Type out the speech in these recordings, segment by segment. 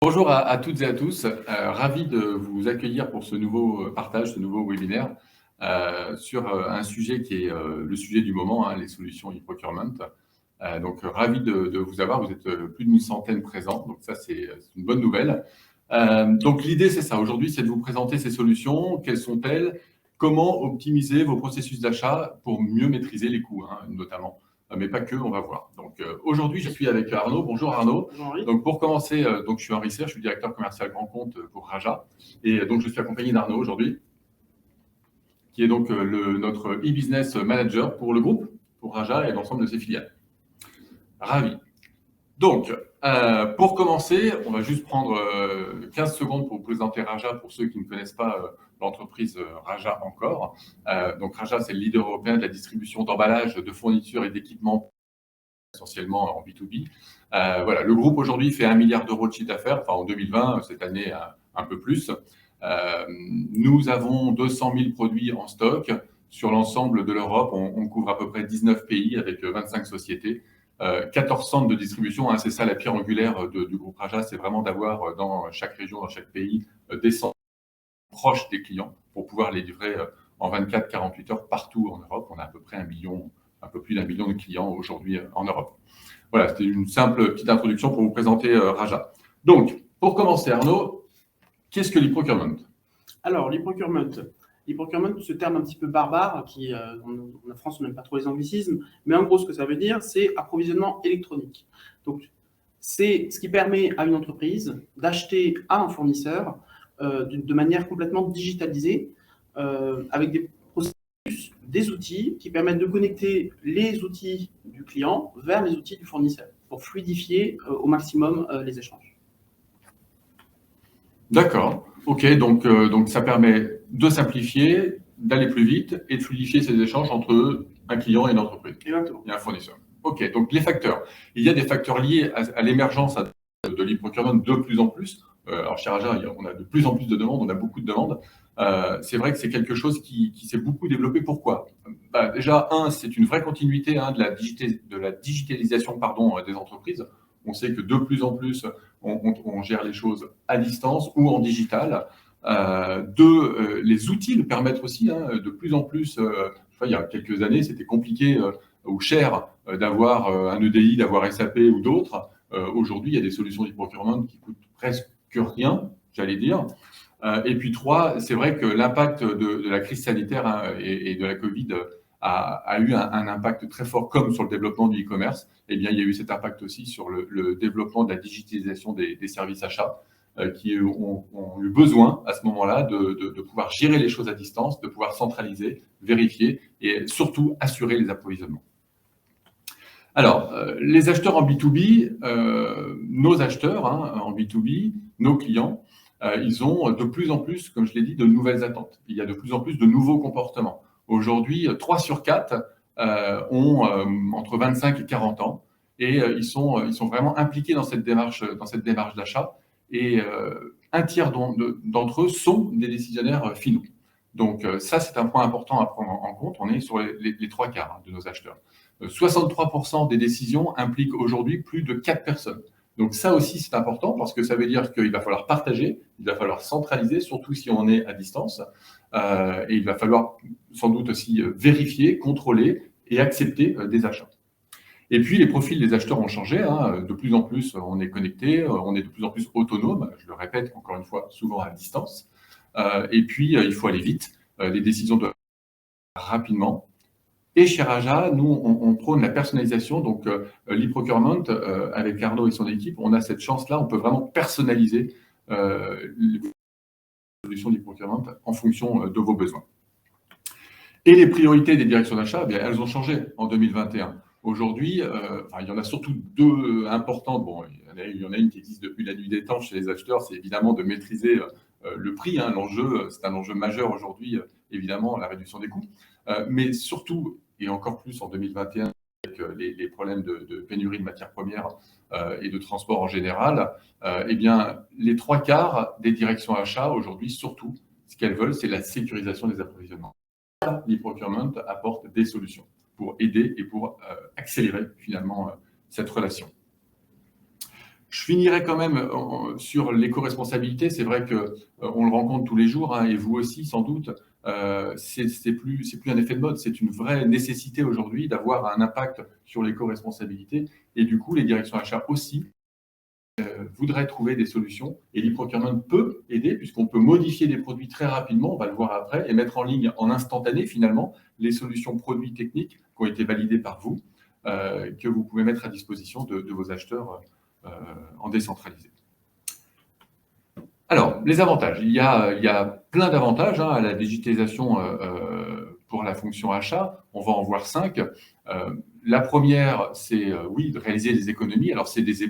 Bonjour à toutes et à tous. Ravi de vous accueillir pour ce nouveau partage, ce nouveau webinaire sur un sujet qui est le sujet du moment, les solutions e-procurement. Donc, ravi de vous avoir. Vous êtes plus d'une centaine présents, donc ça, c'est une bonne nouvelle. Donc, l'idée, c'est ça. Aujourd'hui, c'est de vous présenter ces solutions. Quelles sont-elles? Comment optimiser vos processus d'achat pour mieux maîtriser les coûts, notamment. Mais pas que, on va voir. Donc, aujourd'hui, je suis avec Arnaud. Bonjour Arnaud. Bonjour. Donc, pour commencer, donc, je suis Henri Serre, je suis directeur commercial grand compte pour Raja. Et donc, je suis accompagné d'Arnaud aujourd'hui, qui est donc notre e-business manager pour le groupe, pour Raja et l'ensemble de ses filiales. Ravi. Donc, pour commencer, on va juste prendre 15 secondes pour vous présenter Raja pour ceux qui ne connaissent pas l'entreprise Raja encore. Donc, Raja, c'est le leader européen de la distribution d'emballage, de fournitures et d'équipements, essentiellement en B2B. Voilà, le groupe aujourd'hui fait 1 milliard d'euros de chiffre d'affaires, enfin en 2020, cette année un peu plus. Nous avons 200 000 produits en stock sur l'ensemble de l'Europe. On couvre à peu près 19 pays avec 25 sociétés. 14 centres de distribution, c'est ça la pierre angulaire du groupe Raja, c'est vraiment d'avoir dans chaque région, dans chaque pays, des centres proches des clients pour pouvoir les livrer en 24-48 heures partout en Europe. On a à peu près un peu plus d'1 million de clients aujourd'hui en Europe. Voilà, c'était une simple petite introduction pour vous présenter Raja. Donc, pour commencer, Arnaud, qu'est-ce que l'e-procurement? Alors, l'e-procurement, ce terme un petit peu barbare, qui en France, on n'aime pas trop les anglicismes, mais en gros, ce que ça veut dire, c'est approvisionnement électronique. Donc, c'est ce qui permet à une entreprise d'acheter à un fournisseur de manière complètement digitalisée, avec des processus, des outils qui permettent de connecter les outils du client vers les outils du fournisseur pour fluidifier au maximum les échanges. D'accord. OK, donc ça permet de simplifier, d'aller plus vite et de fluidifier ces échanges entre un client et une entreprise. Exactement. Et un fournisseur. OK, donc les facteurs. Il y a des facteurs liés à l'émergence de l'e-procurement de plus en plus. Alors chez Raja, on a de plus en plus de demandes, on a beaucoup de demandes. C'est vrai que c'est quelque chose qui s'est beaucoup développé. Pourquoi? Déjà, c'est une vraie continuité de la digitalisation des entreprises. On sait que de plus en plus, on gère les choses à distance ou en digital. Les outils le permettent aussi, de plus en plus. Il y a quelques années, c'était compliqué ou cher d'avoir un EDI, d'avoir SAP ou d'autres. Aujourd'hui, il y a des solutions d'e-procurement qui coûtent presque rien, j'allais dire. Et puis 3, c'est vrai que l'impact de la crise sanitaire et de la Covid a eu un impact très fort, comme sur le développement du e-commerce. Eh bien, il y a eu cet impact aussi sur le développement de la digitalisation des services achats qui ont eu besoin à ce moment-là de pouvoir gérer les choses à distance, de pouvoir centraliser, vérifier et surtout assurer les approvisionnements. Alors, les acheteurs en B2B, nos acheteurs en B2B, nos clients, ils ont de plus en plus, comme je l'ai dit, de nouvelles attentes. Il y a de plus en plus de nouveaux comportements. Aujourd'hui, 3 sur 4 ont entre 25 et 40 ans et ils sont vraiment impliqués dans cette démarche d'achat et un tiers d'entre eux sont des décisionnaires finaux. Donc ça, c'est un point important à prendre en compte. On est sur les 3 quarts de nos acheteurs. 63% des décisions impliquent aujourd'hui plus de 4 personnes. Donc ça aussi, c'est important parce que ça veut dire qu'il va falloir partager, il va falloir centraliser, surtout si on est à distance. Et il va falloir sans doute aussi vérifier, contrôler et accepter des achats. Et puis, les profils des acheteurs ont changé. De plus en plus, on est connecté, on est de plus en plus autonome. Je le répète encore une fois, souvent à distance. Et puis, il faut aller vite. Les décisions doivent être rapidement. Et chez Raja, nous, on prône la personnalisation. Donc, l'e-procurement, avec Arnaud et son équipe, on a cette chance-là. On peut vraiment personnaliser les solutions d'e-procurement en fonction de vos besoins. Et les priorités des directions d'achat, elles ont changé en 2021. Aujourd'hui, il y en a surtout 2 importantes. Bon, il y en a une qui existe depuis la nuit des temps chez les acheteurs, c'est évidemment de maîtriser le prix. L'enjeu, c'est un enjeu majeur aujourd'hui, évidemment, la réduction des coûts. Mais surtout, et encore plus en 2021, avec les problèmes de pénurie de matières premières et de transport en général, les 3 quarts des directions achats, aujourd'hui, surtout, ce qu'elles veulent, c'est la sécurisation des approvisionnements. L'e-procurement apporte des solutions pour aider et pour accélérer finalement cette relation. Je finirai quand même sur l'éco-responsabilité. C'est vrai qu'on le rencontre tous les jours, hein, et vous aussi sans doute. C'est plus un effet de mode, c'est une vraie nécessité aujourd'hui d'avoir un impact sur l'éco-responsabilité. Et du coup, les directions achats aussi voudraient trouver des solutions. Et l'e-procurement peut aider puisqu'on peut modifier des produits très rapidement, on va le voir après, et mettre en ligne en instantané finalement les solutions produits techniques qui ont été validées par vous, que vous pouvez mettre à disposition de vos acheteurs en décentralisé. Alors, les avantages. Il y a plein d'avantages à la digitalisation pour la fonction achat. On va en voir 5. La première, c'est oui, de réaliser des économies. Alors, c'est des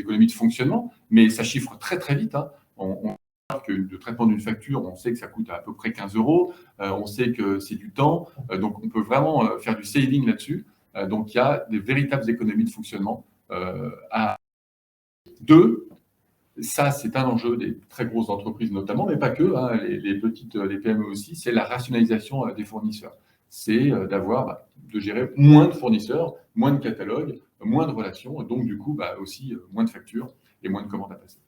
économies de fonctionnement, mais ça chiffre très très vite. On voit que le traitement d'une facture, on sait que ça coûte à peu près 15 €. On sait que c'est du temps. Donc, on peut vraiment faire du saving là-dessus. Donc, il y a des véritables économies de fonctionnement à 2, ça, c'est un enjeu des très grosses entreprises notamment, mais pas que, les petites, les PME aussi, c'est la rationalisation des fournisseurs. C'est de gérer moins de fournisseurs, moins de catalogues, moins de relations, donc du coup, aussi moins de factures et moins de commandes à passer.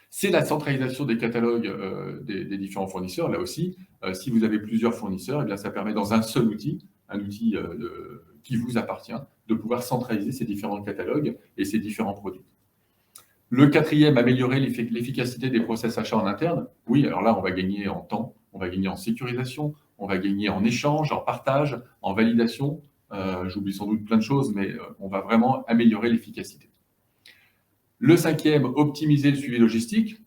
C'est la centralisation des catalogues des différents fournisseurs. Là aussi, si vous avez plusieurs fournisseurs, eh bien, ça permet dans un seul outil, un outil qui vous appartient, de pouvoir centraliser ces différents catalogues et ces différents produits. Le quatrième, améliorer l'efficacité des process achats en interne. Oui, alors là, on va gagner en temps, on va gagner en sécurisation, on va gagner en échange, en partage, en validation. J'oublie sans doute plein de choses, mais on va vraiment améliorer l'efficacité. Le cinquième, optimiser le suivi logistique.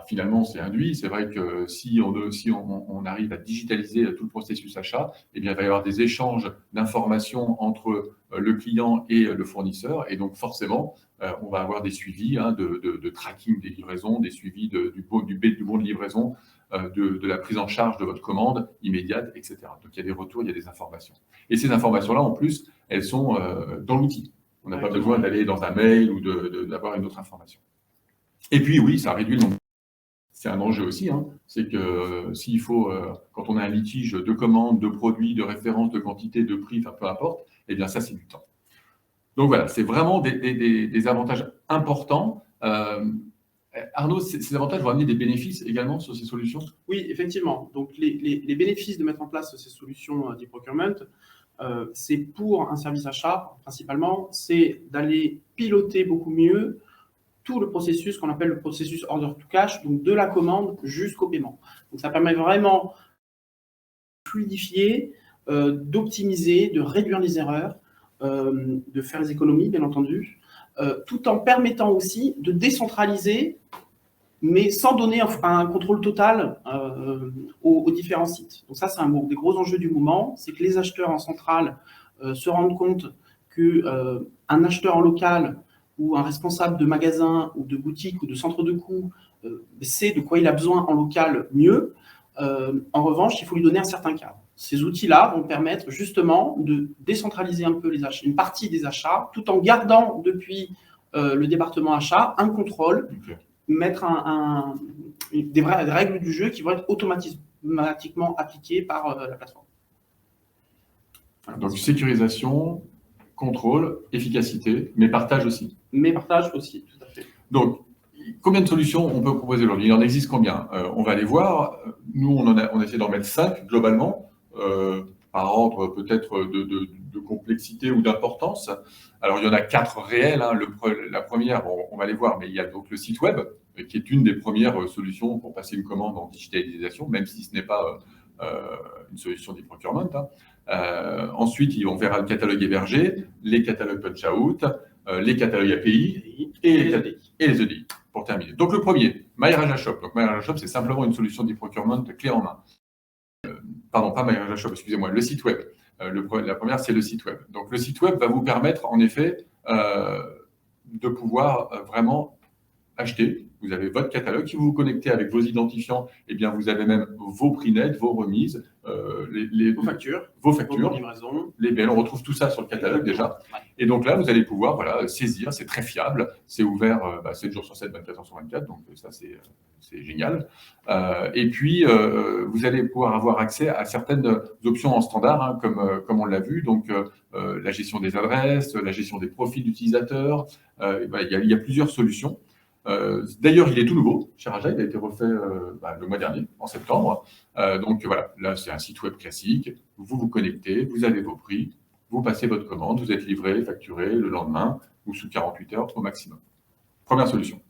Finalement, c'est induit. C'est vrai que si on arrive à digitaliser tout le processus achat, eh bien, il va y avoir des échanges d'informations entre le client et le fournisseur. Et donc, forcément, on va avoir des suivis de tracking des livraisons, des suivis du bon de livraison, de la prise en charge de votre commande immédiate, etc. Donc, il y a des retours, il y a des informations. Et ces informations-là, en plus, elles sont dans l'outil. On n'a pas besoin d'aller dans un mail ou d'avoir une autre information. Et puis, oui, ça réduit le nombre. C'est un enjeu aussi, c'est que s'il faut, quand on a un litige de commande, de produits, de référence, de quantité, de prix, peu importe, eh bien ça, c'est du temps. Donc voilà, c'est vraiment des avantages importants. Arnaud, ces avantages vont amener des bénéfices également sur ces solutions? Oui, effectivement. Donc les bénéfices de mettre en place ces solutions d'e-procurement, c'est pour un service achat, principalement, c'est d'aller piloter beaucoup mieux tout le processus qu'on appelle le processus order to cash, donc de la commande jusqu'au paiement. Donc ça permet vraiment de fluidifier, d'optimiser, de réduire les erreurs, de faire les économies, bien entendu, tout en permettant aussi de décentraliser, mais sans donner un contrôle total aux différents sites. Donc ça, c'est un des gros enjeux du moment, c'est que les acheteurs en centrale se rendent compte qu'un acheteur en local ou un responsable de magasin ou de boutique ou de centre de coût sait de quoi il a besoin en local mieux. En revanche, il faut lui donner un certain cadre. Ces outils-là vont permettre justement de décentraliser un peu les achats, une partie des achats, tout en gardant depuis le département achat un contrôle, mettre des règles du jeu qui vont être automatiquement appliquées par la plateforme. Voilà. Donc sécurisation, contrôle, efficacité, mais partage aussi. Mais partage aussi, tout à fait. Donc, combien de solutions on peut proposer aujourd'hui? Il en existe combien? On va les voir. Nous, on a essayé d'en mettre 5 globalement, par ordre peut-être de complexité ou d'importance. Alors, il y en a 4 réelles. La première, on va les voir, mais il y a donc le site web, qui est une des premières solutions pour passer une commande en digitalisation, même si ce n'est pas une solution d'e-procurement. Ensuite, on verra le catalogue hébergé, les catalogues punch-out, les catalogues API et les EDI, pour terminer. Donc, le premier, MyRajashop. Donc, MyRajashop, c'est simplement une solution d'e-procurement clé en main. Pardon, pas MyRajashop, excusez-moi, le site web. La première, c'est le site web. Donc, le site web va vous permettre, en effet, de pouvoir vraiment acheter, vous avez votre catalogue. Si vous vous connectez avec vos identifiants, eh bien, vous avez même vos prix nets, vos remises, vos factures, vos livraisons. On retrouve tout ça sur le catalogue déjà. Ouais. Et donc là, vous allez pouvoir saisir, c'est très fiable, c'est ouvert 7 jours sur 7, 24 heures sur 24, donc ça c'est génial. Et puis, vous allez pouvoir avoir accès à certaines options en standard, hein, comme on l'a vu, donc la gestion des adresses, la gestion des profils d'utilisateurs, il y a plusieurs solutions. D'ailleurs, il est tout nouveau chez Raja, il a été refait le mois dernier, en septembre. Donc voilà, là c'est un site web classique, vous vous connectez, vous avez vos prix, vous passez votre commande, vous êtes livré, facturé le lendemain ou sous 48 heures au maximum. Première solution.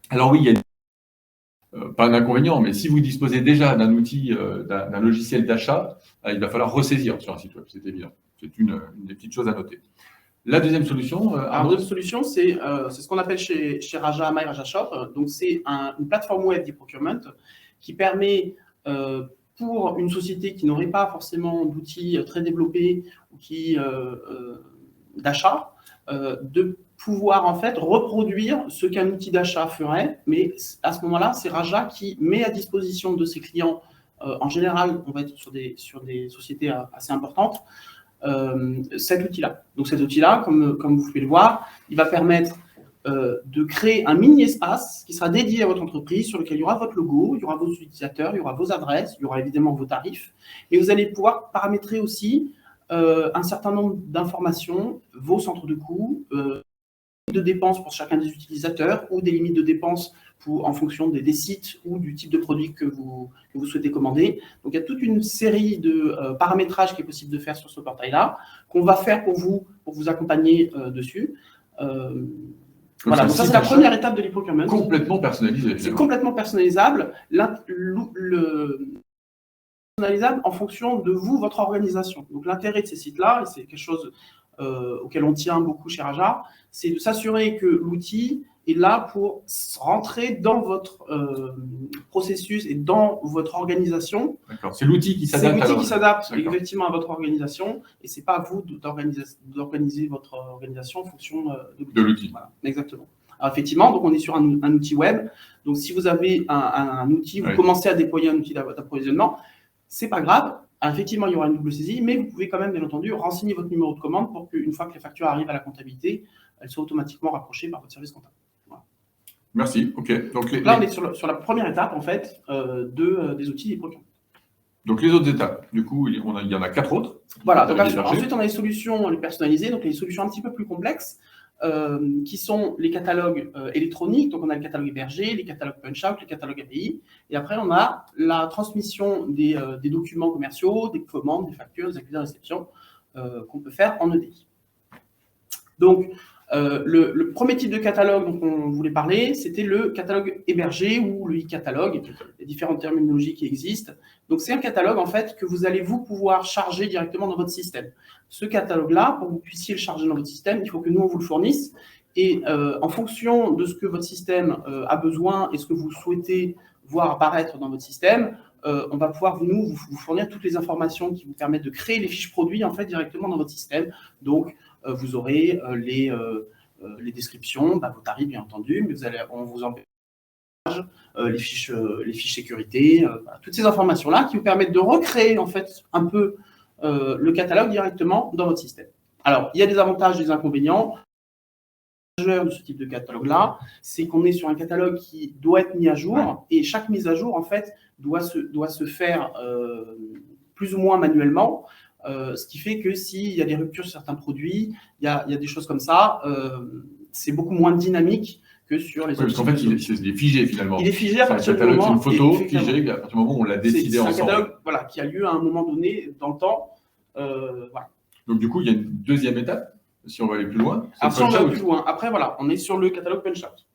Alors oui, il y a pas un inconvénient, mais si vous disposez déjà d'un outil, d'un logiciel d'achat, il va falloir ressaisir sur un site web, c'est évident. C'est une des petites choses à noter. La deuxième solution, la deuxième solution, c'est ce qu'on appelle chez Raja, My Raja Shop. Donc, c'est une plateforme web d'e-procurement qui permet, pour une société qui n'aurait pas forcément d'outils très développés ou d'achat, de pouvoir en fait reproduire ce qu'un outil d'achat ferait. Mais à ce moment-là, c'est Raja qui met à disposition de ses clients, en général, on va être sur des sociétés assez importantes, cet outil-là. Donc cet outil-là, comme vous pouvez le voir, il va permettre de créer un mini-espace qui sera dédié à votre entreprise, sur lequel il y aura votre logo, il y aura vos utilisateurs, il y aura vos adresses, il y aura évidemment vos tarifs, et vous allez pouvoir paramétrer aussi un certain nombre d'informations, vos centres de coûts, de dépenses pour chacun des utilisateurs, ou des limites de dépenses en fonction des sites ou du type de produit que vous souhaitez commander. Donc, il y a toute une série de paramétrages qui est possible de faire sur ce portail-là, qu'on va faire pour vous accompagner dessus. Voilà, donc ça, c'est la première étape de l'e-procurement. Complètement personnalisé. C'est complètement personnalisable. Personnalisable en fonction de vous, votre organisation. Donc, l'intérêt de ces sites-là, et c'est quelque chose auquel on tient beaucoup chez Raja, c'est de s'assurer que l'outil est là pour rentrer dans votre processus et dans votre organisation. D'accord, c'est l'outil qui s'adapte. C'est l'outil qui s'adapte effectivement à votre organisation, et c'est pas à vous d'organiser votre organisation en fonction de l'outil. Voilà, exactement. Alors effectivement, donc on est sur un outil web. Donc si vous avez un outil, vous commencez à déployer un outil d'approvisionnement, c'est pas grave. Alors, effectivement, il y aura une double saisie, mais vous pouvez quand même, bien entendu, renseigner votre numéro de commande pour qu'une fois que les factures arrivent à la comptabilité, elles soient automatiquement rapprochées par votre service comptable. Voilà. Merci. OK. Donc là, on est sur la première étape, en fait, des outils d'e-procurement. Donc, les autres étapes, du coup, il y en a 4 autres. Voilà. Donc, ensuite, on a les solutions personnalisées, donc les solutions un petit peu plus complexes, qui sont les catalogues électroniques. Donc, on a le catalogue hébergé, les catalogues punch-out, les catalogues API. Et après, on a la transmission des documents commerciaux, des commandes, des factures, des accusés de réception qu'on peut faire en EDI. Donc, le premier type de catalogue dont on voulait parler, c'était le catalogue hébergé ou le e-catalogue, les différentes terminologies qui existent. Donc, c'est un catalogue, en fait, que vous allez pouvoir charger directement dans votre système. Ce catalogue-là, pour que vous puissiez le charger dans votre système, il faut que nous, on vous le fournisse. Et en fonction de ce que votre système a besoin et ce que vous souhaitez voir apparaître dans votre système, on va pouvoir, vous fournir toutes les informations qui vous permettent de créer les fiches produits, en fait, directement dans votre système. Donc, vous aurez les descriptions, vos tarifs, bien entendu, mais on vous en les fiches sécurité, toutes ces informations-là qui vous permettent de recréer, en fait, un peu le catalogue directement dans votre système. Alors, il y a des avantages et des inconvénients. Le majeur de ce type de catalogue-là, c'est qu'on est sur un catalogue qui doit être mis à jour, et chaque mise à jour, en fait, doit se faire plus ou moins manuellement, ce qui fait que s'il y a des ruptures sur certains produits, il y a des choses comme ça, c'est beaucoup moins dynamique que sur les autres. Parce qu'en fait, il est figé finalement. Il est figé à partir du moment. C'est une photo figée à partir du moment où on l'a décidé ensemble. C'est un catalogue qui a lieu à un moment donné dans le temps. Voilà. Donc du coup, il y a une deuxième étape, si on va aller plus loin. Alors, si on va aller plus loin, après, voilà, on est sur le catalogue punch-out.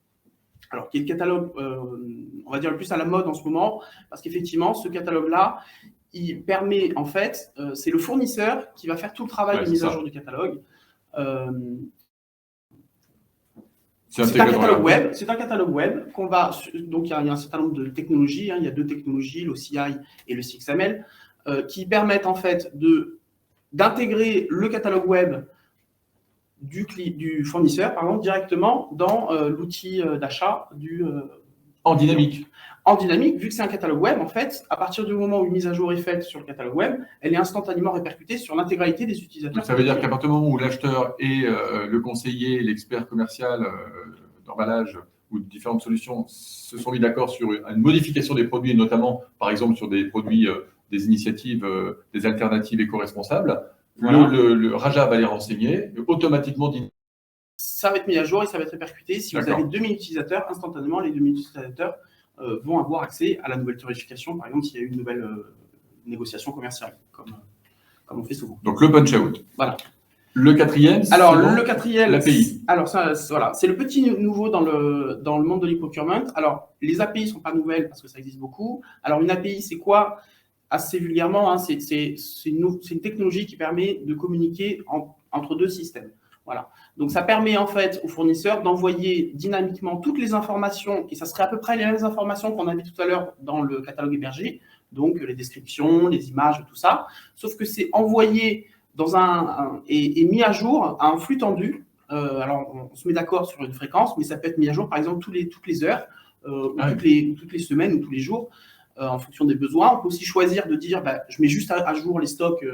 Alors, qui est le catalogue, on va dire, le plus à la mode en ce moment, parce qu'effectivement, ce catalogue-là, il permet, en fait, c'est le fournisseur qui va faire tout le travail de mise à jour du catalogue. C'est un catalogue web. C'est un catalogue web qu'on va. Donc, il y a un certain nombre de technologies. Il y a 2 technologies, l'OCI et le CXML, qui permettent en fait d'intégrer le catalogue web du fournisseur directement dans l'outil d'achat en dynamique. En dynamique, vu que c'est un catalogue web, en fait, à partir du moment où une mise à jour est faite sur le catalogue web, elle est instantanément répercutée sur l'intégralité des utilisateurs. Donc, ça veut dire qu'à partir du moment où l'acheteur et le conseiller, l'expert commercial d'emballage ou de différentes solutions se sont mis d'accord sur une modification des produits, notamment, par exemple, sur des produits, des initiatives, des alternatives éco-responsables, voilà. Le Raja va les renseigner, automatiquement ça va être mis à jour et ça va être répercuté. Si vous avez 2000 utilisateurs, instantanément, les 2000 utilisateurs vont avoir accès à la nouvelle tarification, par exemple, s'il y a eu une nouvelle négociation commerciale, comme on fait souvent. Donc, le punch-out. Voilà. Le quatrième, alors le quatrième, l'API. Alors ça, voilà, c'est le petit nouveau dans le monde de l'e-procurement. Alors les API sont pas nouvelles parce que ça existe beaucoup. Alors une API, c'est quoi? Assez vulgairement, hein, c'est une technologie qui permet de communiquer entre deux systèmes. Voilà. Donc ça permet en fait aux fournisseurs d'envoyer dynamiquement toutes les informations, et ça serait à peu près les mêmes informations qu'on avait tout à l'heure dans le catalogue hébergé, donc les descriptions, les images, tout ça, sauf que c'est envoyé dans et mis à jour à un flux tendu. Alors, on se met d'accord sur une fréquence, mais ça peut être mis à jour, par exemple, toutes les heures, ou toutes les semaines ou tous les jours, en fonction des besoins. On peut aussi choisir de dire, je mets juste à jour les stocks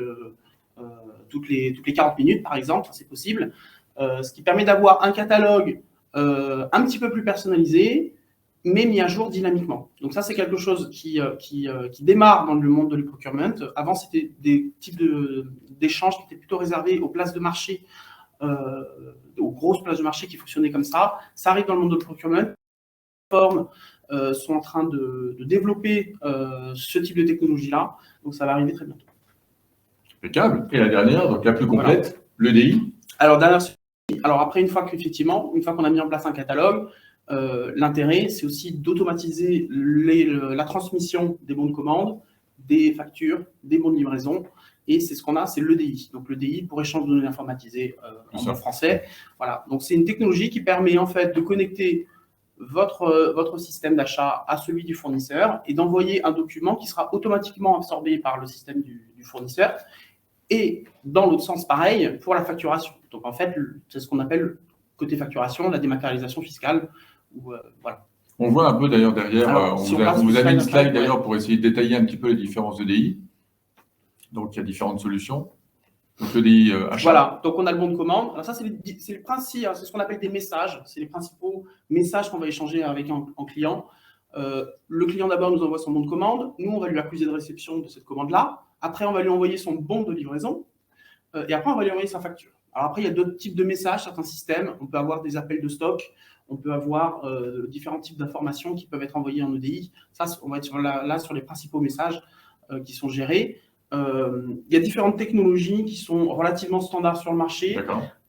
toutes les 40 minutes, par exemple, c'est possible. Ce qui permet d'avoir un catalogue un petit peu plus personnalisé, mais mis à jour dynamiquement. Donc ça, c'est quelque chose qui démarre dans le monde de l'e-procurement. Avant, c'était des types d'échanges qui étaient plutôt réservés aux places de marché, aux grosses places de marché qui fonctionnaient comme ça. Ça arrive dans le monde de l'e-procurement. Les plateformes sont en train de développer ce type de technologie-là. Donc ça va arriver très bientôt. Impeccable. Et la dernière, donc la plus complète, voilà. L'EDI. Alors après, une fois qu'on a mis en place un catalogue, l'intérêt, c'est aussi d'automatiser la transmission des bons de commande, des factures, des bons de livraison. Et c'est ce qu'on a, c'est l'EDI. Donc l'EDI pour échange de données informatisées en français. Voilà. Donc c'est une technologie qui permet en fait de connecter votre système d'achat à celui du fournisseur et d'envoyer un document qui sera automatiquement absorbé par le système du fournisseur. Et dans l'autre sens, pareil, pour la facturation. Donc en fait, c'est ce qu'on appelle côté facturation, la dématérialisation fiscale. Voilà. On voit un peu d'ailleurs derrière, on vous a mis une slide d'ailleurs pour essayer de détailler un petit peu les différences EDI. Donc il y a différentes solutions. Donc l'EDI achat. Voilà, donc on a le bon de commande. Alors ça, c'est le principe, c'est ce qu'on appelle des messages. C'est les principaux messages qu'on va échanger avec un client. Le client d'abord nous envoie son bon de commande. Nous, on va lui accuser de réception de cette commande-là. Après, on va lui envoyer son bon de livraison. Et après, on va lui envoyer sa facture. Alors après, il y a d'autres types de messages, certains systèmes. On peut avoir des appels de stock. On peut avoir différents types d'informations qui peuvent être envoyées en EDI. Ça, on va être sur les principaux messages qui sont gérés. Il y a différentes technologies qui sont relativement standards sur le marché.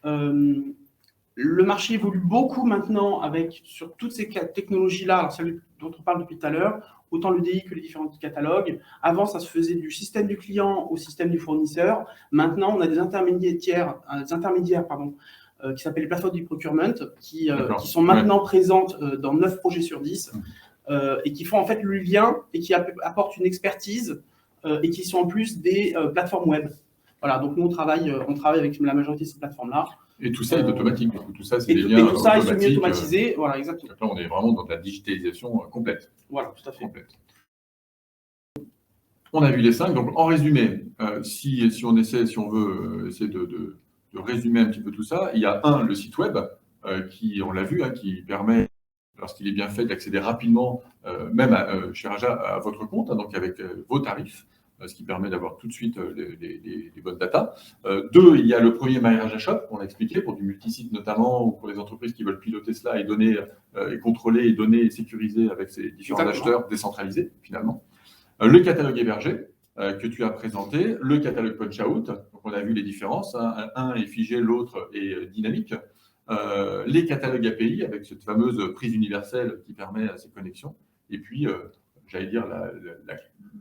Le marché évolue beaucoup maintenant sur toutes ces technologies-là, alors celles dont on parle depuis tout à l'heure, autant l'EDI que les différents catalogues. Avant, ça se faisait du système du client au système du fournisseur. Maintenant, on a des intermédiaires qui s'appellent les plateformes du procurement, qui sont maintenant présentes dans 9 projets sur 10 et qui font en fait le lien et qui apportent une expertise et qui sont en plus des plateformes web. Voilà, donc nous, on travaille avec la majorité de ces plateformes-là. Et tout ça est automatique. Tout ça, c'est des liens tout ça est semi-automatisé. Voilà, exactement. Là, on est vraiment dans de la digitalisation complète. Voilà, tout à fait. Complète. On a vu les 5. Donc, en résumé, si on veut essayer de résumer un petit peu tout ça, il y a le site web qui, on l'a vu, qui permet, lorsqu'il est bien fait, d'accéder rapidement, même chez Raja, à votre compte, donc avec vos tarifs, ce qui permet d'avoir tout de suite les bonnes datas. 2, il y a le premier My Raja Shop, on l'a expliqué, pour du multisite notamment, ou pour les entreprises qui veulent piloter cela et donner, et contrôler, et donner et sécuriser avec ces différents acheteurs décentralisés, finalement. Le catalogue hébergé, que tu as présenté, le catalogue punch-out, donc on a vu les différences, hein, un est figé, l'autre est dynamique. Les catalogues API, avec cette fameuse prise universelle qui permet à ces connexions, et puis, j'allais dire,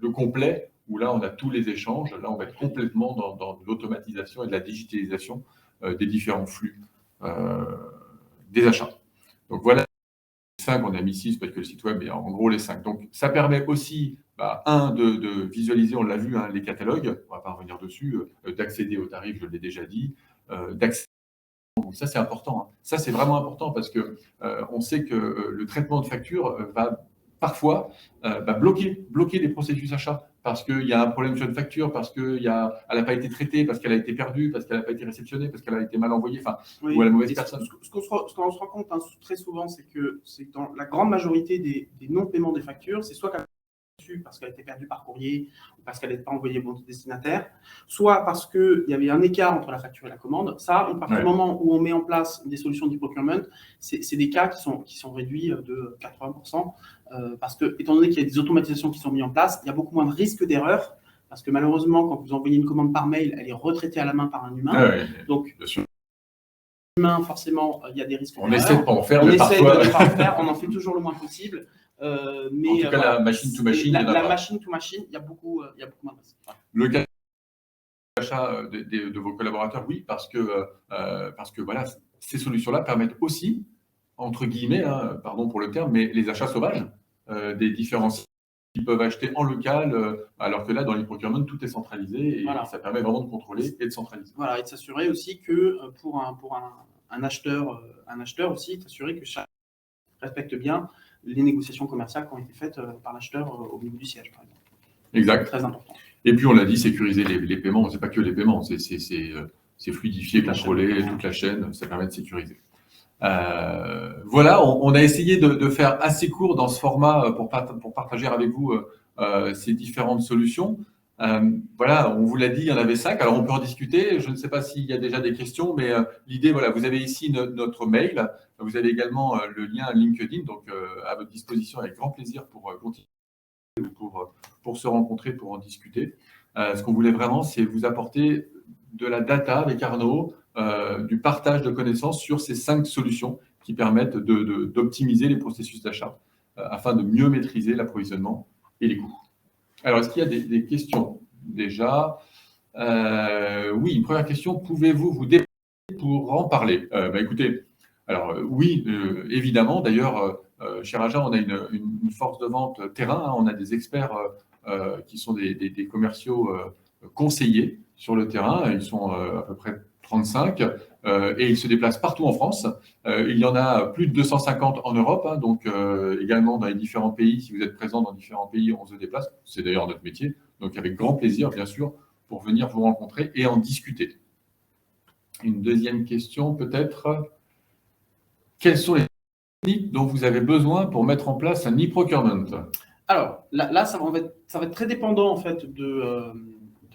le complet, où là, on a tous les échanges. Là, on va être complètement dans l'automatisation et de la digitalisation des différents flux des achats. Donc, voilà les 5, on a mis 6 parce que le site web est en gros les 5. Donc, ça permet aussi, de visualiser, on l'a vu, les catalogues, on ne va pas revenir dessus, d'accéder aux tarifs, je l'ai déjà dit, d'accéder Donc ça, c'est important. Hein. Ça, c'est vraiment important parce que on sait que le traitement de facture va parfois bloquer les processus achats parce qu'il y a un problème sur une facture, parce qu'elle n'a pas été traitée, parce qu'elle a été perdue, parce qu'elle n'a pas été réceptionnée, parce qu'elle a été mal envoyée, oui, ou à la mauvaise personne. Ce qu'on se rend compte très souvent, c'est que dans la grande majorité des non-paiements des factures, c'est soit parce qu'elle a été perdue par courrier ou parce qu'elle n'est pas envoyée au bon destinataire, soit parce qu'il y avait un écart entre la facture et la commande. Ça, à partir du moment où on met en place des solutions d'e-procurement, c'est des cas qui sont réduits de 80%, parce que, étant donné qu'il y a des automatisations qui sont mises en place, il y a beaucoup moins de risques d'erreur, parce que malheureusement, quand vous envoyez une commande par mail, elle est retraitée à la main par un humain. Donc, bien sûr. Humain, forcément, il y a des risques d'erreur. On essaie de ne pas en faire, mais parfois... de ne pas en faire, on en fait toujours le moins possible. Mais en tout cas, la machine to machine, la machine to machine, il y a beaucoup moins de risques. Le cas d'achat de vos collaborateurs, oui, parce que voilà, ces solutions-là permettent aussi, entre guillemets, hein, pardon pour le terme, mais les achats sauvages des différents sites qui peuvent acheter en local, alors que là, dans l'e-procurement, tout est centralisé et ça permet vraiment de contrôler et de centraliser. Voilà, et de s'assurer aussi que pour un acheteur aussi, s'assurer que chaque respecte bien les négociations commerciales qui ont été faites par l'acheteur au niveau du siège, par exemple. Exact. C'est très important. Et puis, on l'a dit, sécuriser les paiements. C'est pas que les paiements, c'est fluidifier, contrôler toute la chaîne. Ça permet de sécuriser. Voilà, on a essayé de faire assez court dans ce format pour partager avec vous ces différentes solutions. Voilà, on vous l'a dit, il y en avait 5. Alors, on peut en discuter. Je ne sais pas s'il y a déjà des questions, mais l'idée, voilà, vous avez ici notre mail. Vous avez également le lien LinkedIn, donc à votre disposition avec grand plaisir pour continuer, pour se rencontrer, pour en discuter. Ce qu'on voulait vraiment, c'est vous apporter de la data avec Arnaud, du partage de connaissances sur ces 5 solutions qui permettent d'optimiser les processus d'achat afin de mieux maîtriser l'approvisionnement et les coûts. Alors, est-ce qu'il y a des questions déjà? Oui, une première question. Pouvez-vous vous dépasser pour en parler? Écoutez, alors oui, évidemment. D'ailleurs, chez Raja, on a une force de vente terrain. Hein, on a des experts qui sont des commerciaux conseillers sur le terrain. Ils sont à peu près 35 et ils se déplacent partout en France. Il y en a plus de 250 en Europe, hein, donc également dans les différents pays. Si vous êtes présent dans différents pays, on se déplace. C'est d'ailleurs notre métier. Donc avec grand plaisir, bien sûr, pour venir vous rencontrer et en discuter. Une deuxième question peut-être. Quelles sont les techniques dont vous avez besoin pour mettre en place un e-procurement? Alors là ça va être très dépendant en fait de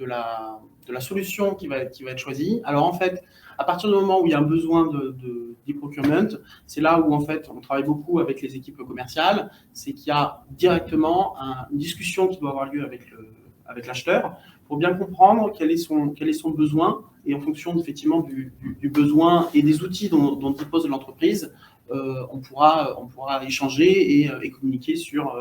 la solution qui va être choisie. Alors en fait, à partir du moment où il y a un besoin d'e-procurement, c'est là où en fait on travaille beaucoup avec les équipes commerciales, c'est qu'il y a directement une discussion qui doit avoir lieu avec l'acheteur pour bien comprendre quel est son besoin, et en fonction effectivement du besoin et des outils dont dispose l'entreprise, on pourra échanger et communiquer sur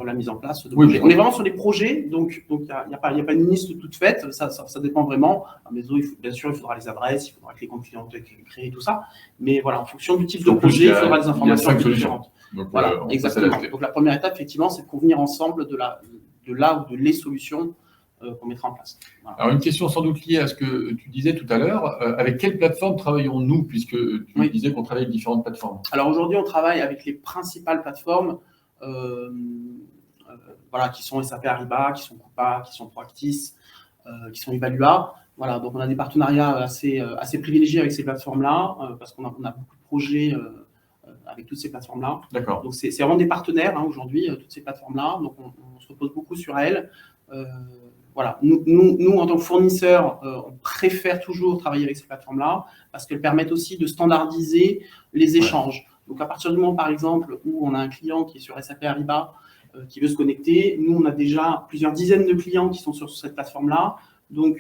la mise en place de projets. On est vraiment sur des projets, donc il n'y a pas une liste toute faite, ça dépend vraiment. Mais bien sûr, il faudra les adresses, il faudra que les comptes clients soient créés, tout ça. Mais voilà, en fonction du type de projet, il faudra des informations différentes. Donc, voilà, exactement. Donc la première étape, effectivement, c'est de convenir ensemble de là ou de les solutions qu'on mettra en place. Voilà. Alors une question sans doute liée à ce que tu disais tout à l'heure. Avec quelle plateforme travaillons-nous, puisque tu disais qu'on travaille avec différentes plateformes? Alors aujourd'hui, on travaille avec les principales plateformes voilà, qui sont SAP Ariba, qui sont Coupa, qui sont Proactis, qui sont Evalua. Voilà, donc on a des partenariats assez privilégiés avec ces plateformes-là, parce qu'on a beaucoup de projets avec toutes ces plateformes-là. D'accord. Donc c'est vraiment des partenaires aujourd'hui, toutes ces plateformes-là. Donc on se repose beaucoup sur elles. Voilà, nous, en tant que fournisseurs, on préfère toujours travailler avec ces plateformes-là parce qu'elles permettent aussi de standardiser les échanges. Donc, à partir du moment, par exemple, où on a un client qui est sur SAP Ariba, qui veut se connecter, nous, on a déjà plusieurs dizaines de clients qui sont sur cette plateforme-là. Donc,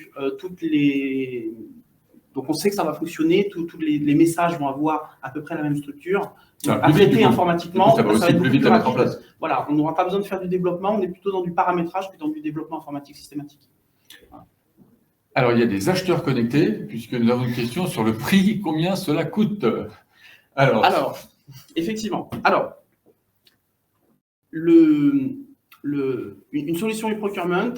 on sait que ça va fonctionner, tous les messages vont avoir à peu près la même structure. À traiter informatiquement, ça va aussi plus vite à mettre en place. Voilà, on n'aura pas besoin de faire du développement, on est plutôt dans du paramétrage que dans du développement informatique systématique. Voilà. Alors, il y a des acheteurs connectés, puisque nous avons une question sur le prix, combien cela coûte. Alors effectivement. Alors, une solution e-procurement,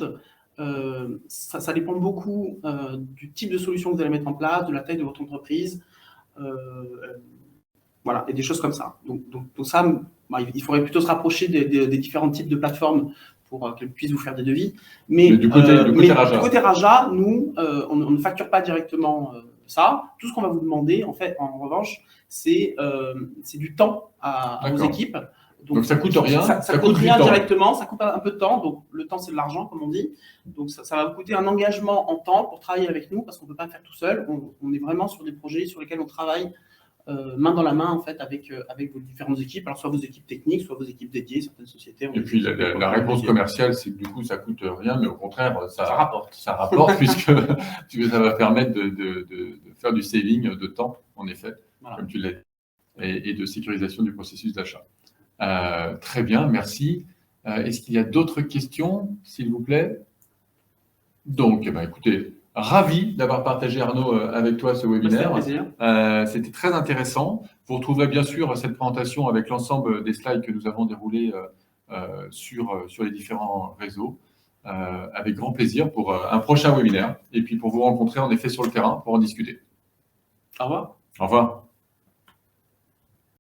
ça dépend beaucoup du type de solution que vous allez mettre en place, de la taille de votre entreprise, voilà, et des choses comme ça. Donc ça, il faudrait plutôt se rapprocher des différents types de plateformes pour qu'elles puissent vous faire des devis. Mais du côté Raja, nous, on ne facture pas directement ça. Tout ce qu'on va vous demander, en fait, en revanche, c'est du temps à vos équipes. Donc ça coûte rien. Ça coûte rien directement, ça coûte un peu de temps. Donc le temps, c'est de l'argent, comme on dit. Donc ça va vous coûter un engagement en temps pour travailler avec nous, parce qu'on ne peut pas le faire tout seul. On est vraiment sur des projets sur lesquels on travaille main dans la main, en fait, avec vos différentes équipes, alors soit vos équipes techniques, soit vos équipes dédiées, certaines sociétés. Et puis la réponse commerciale, c'est que du coup, ça coûte rien, mais au contraire, ça rapporte puisque ça va permettre de faire du saving de temps, en effet, voilà, comme tu l'as dit, et de sécurisation du processus d'achat. Très bien, merci. Est-ce qu'il y a d'autres questions, s'il vous plaît? Donc, écoutez, ravi d'avoir partagé, Arnaud, avec toi ce webinaire. C'était très intéressant. Vous retrouverez bien sûr cette présentation avec l'ensemble des slides que nous avons déroulés sur les différents réseaux, avec grand plaisir pour un prochain webinaire et puis pour vous rencontrer en effet sur le terrain pour en discuter. Au revoir. Au revoir.